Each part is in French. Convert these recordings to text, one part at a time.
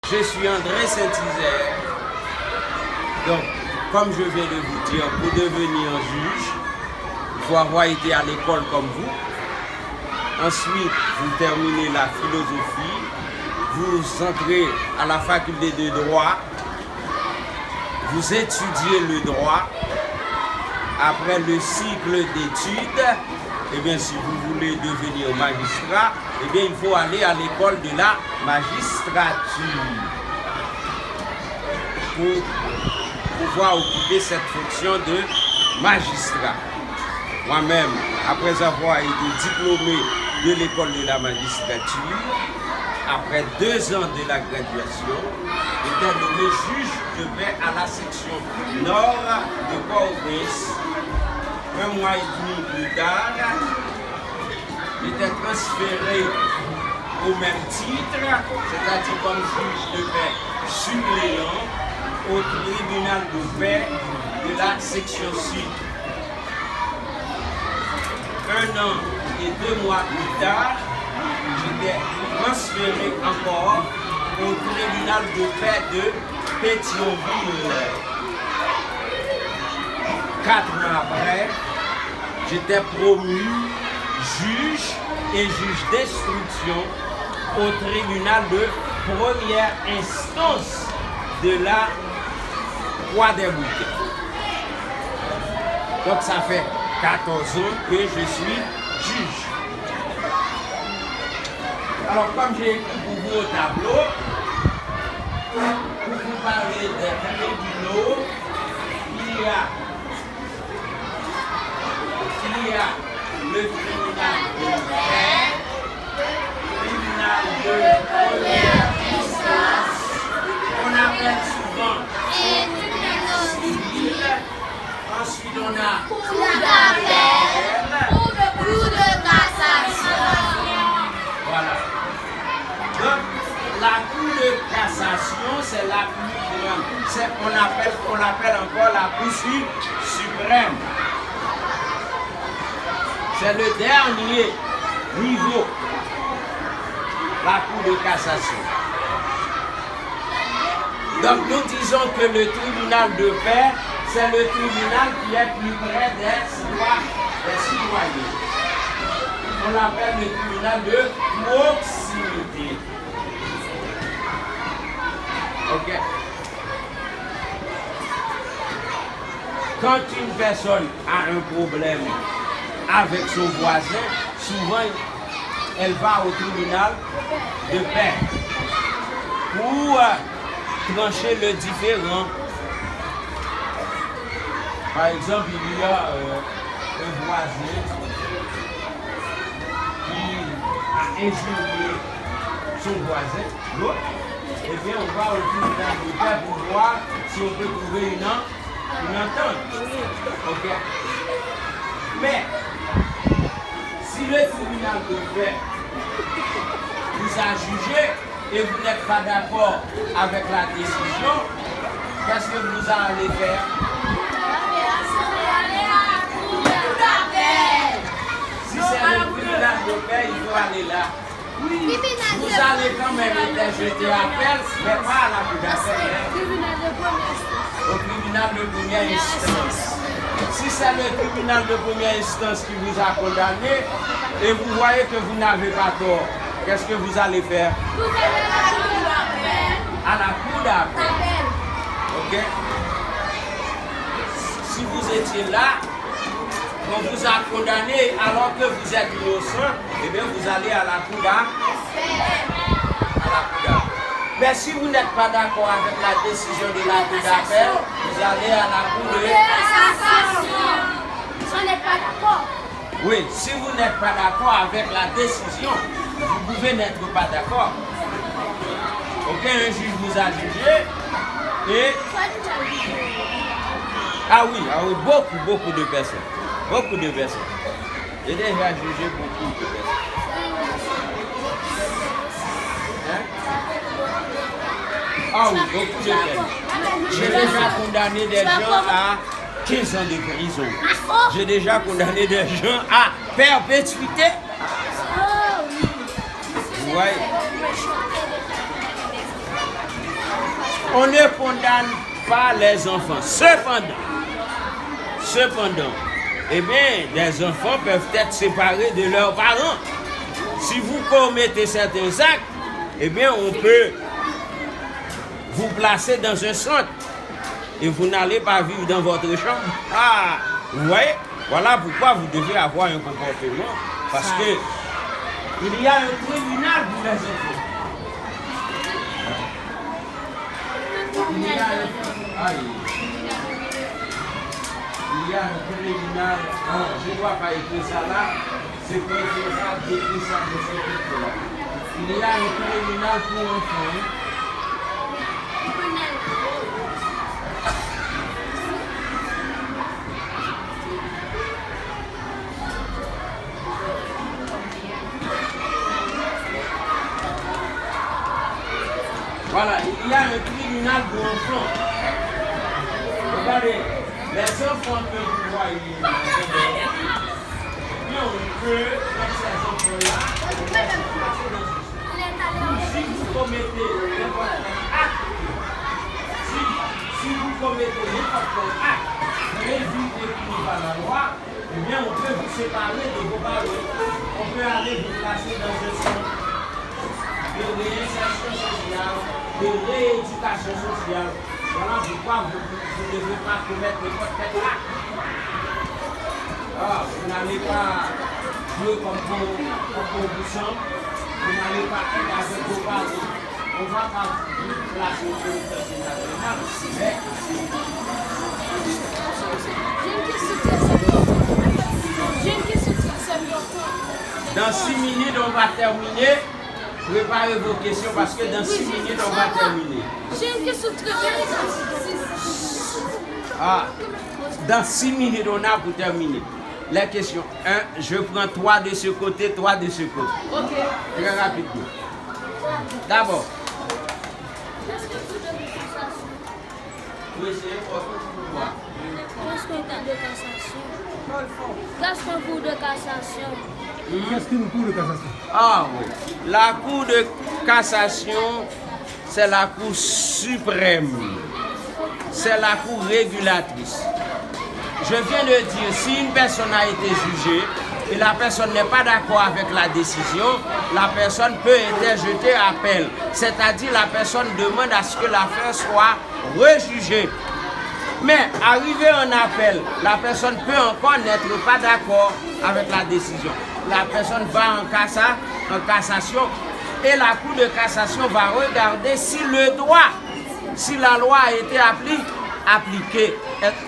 Je suis André Saint-Isère. Donc, comme je viens de vous dire, pour devenir juge, il faut avoir été à l'école comme vous. Ensuite, vous terminez la philosophie. Vous entrez à la faculté de droit. Vous étudiez le droit. Après le cycle d'études, eh bien, si vous voulez devenir magistrat, eh bien, il faut aller à l'école de la magistrature pour pouvoir occuper cette fonction de magistrat. Moi-même, après avoir été diplômé de l'école de la magistrature, après 2 ans de la graduation, j'étais nommé juge de paix à la section nord de Port-au-Prince. 1 mois et demi plus tard, j'étais transféré au même titre, c'est-à-dire comme juge de paix suppléant au tribunal de paix de la section sud. 1 an et 2 mois plus tard, j'étais transféré encore au tribunal de paix de Pétionville. 4 ans après, j'étais promu juge et juge d'instruction au tribunal de première instance de la Croix-des-Bouquets. Donc ça fait 14 ans que je suis juge. Alors comme j'ai écrit pour vous au tableau, pour vous parler des tribunaux, il y a le tribunal de paix, le tribunal de première instance, on appelle souvent civil. Ensuite, on a cour d'appel ou de cour de cassation. Voilà. Donc, la cour de cassation, c'est la plus grande. On l'appelle encore la cour suprême. C'est le dernier niveau, la cour de cassation. Donc nous disons que le tribunal de paix, c'est le tribunal qui est plus près des citoyens. On l'appelle le tribunal de proximité. Ok. Quand une personne a un problème avec son voisin, souvent elle va au tribunal de paix pour trancher le différend. Par exemple, il y a un voisin qui a injurié son voisin, l'autre. Eh bien, on va au tribunal de paix pour voir si on peut trouver une entente. Ok. Mais si le tribunal de paix vous a jugé et vous n'êtes pas d'accord avec la décision, qu'est-ce que vous allez faire? Si c'est le tribunal de paix, il faut aller là. Vous allez quand même être jeté à appel, mais pas à la cour d'appel. Au tribunal de première instance. Si c'est le tribunal de première instance qui vous a condamné et vous voyez que vous n'avez pas tort, qu'est-ce que vous allez faire? Vous allez à la cour d'appel. Ok? Si vous étiez là, on vous a condamné alors que vous êtes innocent, eh bien vous allez à la cour d'appel. Mais si vous n'êtes pas d'accord avec la décision de la cour d'appel, vous allez à la cour de cassation. Si vous n'êtes pas d'accord. Oui, si vous n'êtes pas d'accord avec la décision, vous pouvez n'être pas d'accord. Ok, un juge vous a jugé et... Ah oui, beaucoup de personnes. Beaucoup de personnes. J'ai déjà jugé beaucoup de personnes. Hein? Ah oui, beaucoup de personnes. J'ai déjà condamné des gens à 15 ans de prison. J'ai déjà condamné des gens à perpétuité. Vous voyez? on ne condamne pas les enfants. Cependant, eh bien, des enfants peuvent être séparés de leurs parents. Si vous commettez certains actes, eh bien, on peut vous placer dans un centre et vous n'allez pas vivre dans votre chambre. Ah, vous voyez? Voilà pourquoi vous devez avoir un comportement. Parce que il y a un tribunal pour les enfants. Il y a un tribunal. Je ne dois pas écrire ça là. C'est que je vais écrire ça de ce côté-là. Il y a un tribunal pour enfants. Voilà, il y a un tribunal pour enfants. Regardez, les enfants que vous voyez, on peut, avec ces enfants-là, si vous commettez n'importe quel acte, si vous commettez n'importe quel acte, prévu défini par la loi, eh bien on peut vous séparer de vos parents. On peut aller vous placer dans un centre de réinsertion sociale, de rééducation sociale. Voilà pourquoi vous ne devez pas commettre n'importe quel acte. Ah, vous n'allez pas jouer comme vous semble, vous n'allez pas être avec vos parents. On ne va pas vous placer sur le personnage. J'ai une question très importante. Dans 6 minutes, on va terminer. Préparez vos questions parce que dans 6 minutes, on va terminer. J'ai une question très importante. Ah, dans 6 minutes, on a pour terminer. Les questions. 1, je prends 3 de ce côté, 3 de ce côté. Ok. Très rapidement. D'abord. Oui, c'est important pour moi. Qu'est-ce qu'un cours de cassation? Qu'est-ce qu'un cours de cassation? Qu'est-ce qu'une cour de cassation? Ah oui. La Cour de cassation, c'est la Cour suprême. C'est la Cour régulatrice. Je viens de dire, si une personne a été jugée et la personne n'est pas d'accord avec la décision, la personne peut interjeter appel. C'est-à-dire la personne demande à ce que l'affaire soit rejugée. Mais arrivé en appel, la personne peut encore n'être pas d'accord avec la décision. La personne va en cassation et la Cour de cassation va regarder si le droit, si la loi a été appliquée.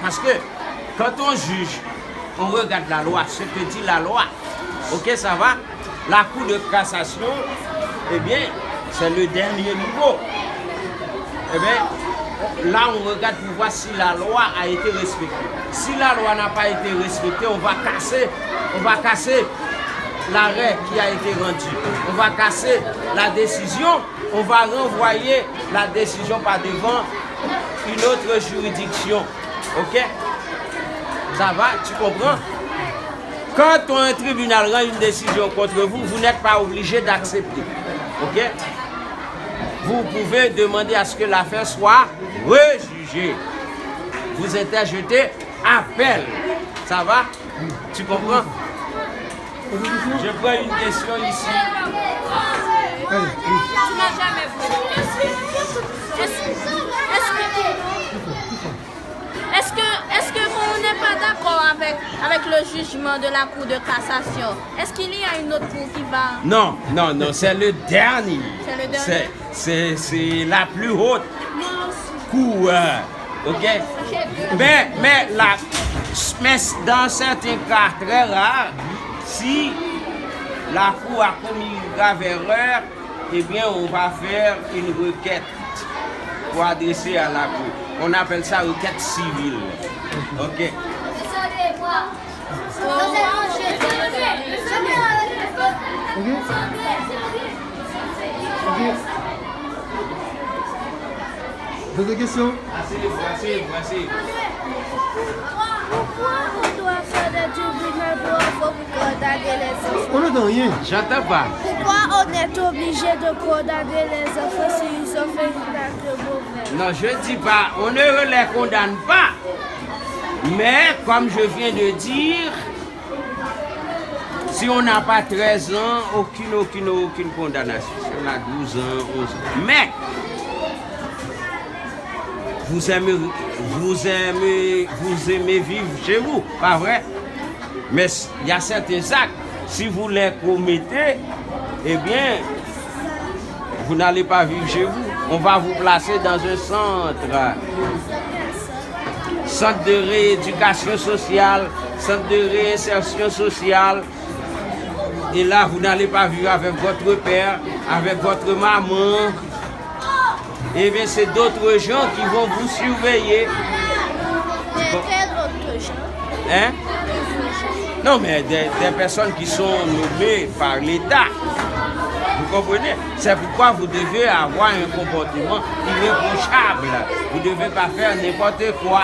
Parce que quand on juge, on regarde la loi, ce que dit la loi. Ok, ça va? La Cour de cassation, eh bien, c'est le dernier niveau. Eh bien, là, on regarde pour voir si la loi a été respectée. Si la loi n'a pas été respectée, on va casser l'arrêt qui a été rendu. On va casser la décision, on va renvoyer la décision par devant une autre juridiction. Ok? Ça va? Tu comprends? Quand un tribunal rend une décision contre vous, vous n'êtes pas obligé d'accepter. Ok? Vous pouvez demander à ce que l'affaire soit rejugée. Vous interjetez appel. Ça va? Tu comprends? Je prends une question ici. Allez, Tu n'as jamais vu. Est-ce que on n'est pas d'accord avec le jugement de la Cour de cassation? Est-ce qu'il y a une autre cour qui va... Non, c'est le dernier. C'est le dernier? C'est la plus haute cour. Ok? Mais dans certains cas très rares, si la cour a commis une grave erreur, eh bien on va faire une requête pour adresser à la cour. On appelle ça requête civile. Ok? D'autres questions? Voici. Pourquoi on doit faire des tribunaux pour condamner les enfants? On n'entend rien. J'entends pas. Pourquoi on est obligé de condamner les enfants s'ils ont fait une acte mauvaise? Non, je dis pas, on ne les condamne pas. Mais, comme je viens de dire, si on n'a pas 13 ans, aucune condamnation. Si on a 12 ans, 11 ans. Mais, vous aimez vivre chez vous, pas vrai? Mais il y a certains actes, si vous les commettez, eh bien, vous n'allez pas vivre chez vous. On va vous placer dans un centre de rééducation sociale, centre de réinsertion sociale. Et là, vous n'allez pas vivre avec votre père, avec votre maman. Eh bien, c'est d'autres gens qui vont vous surveiller. Quel autre gens? Hein? Non, mais des personnes qui sont nommées par l'État. Vous comprenez? C'est pourquoi vous devez avoir un comportement irréprochable. Vous ne devez pas faire n'importe quoi.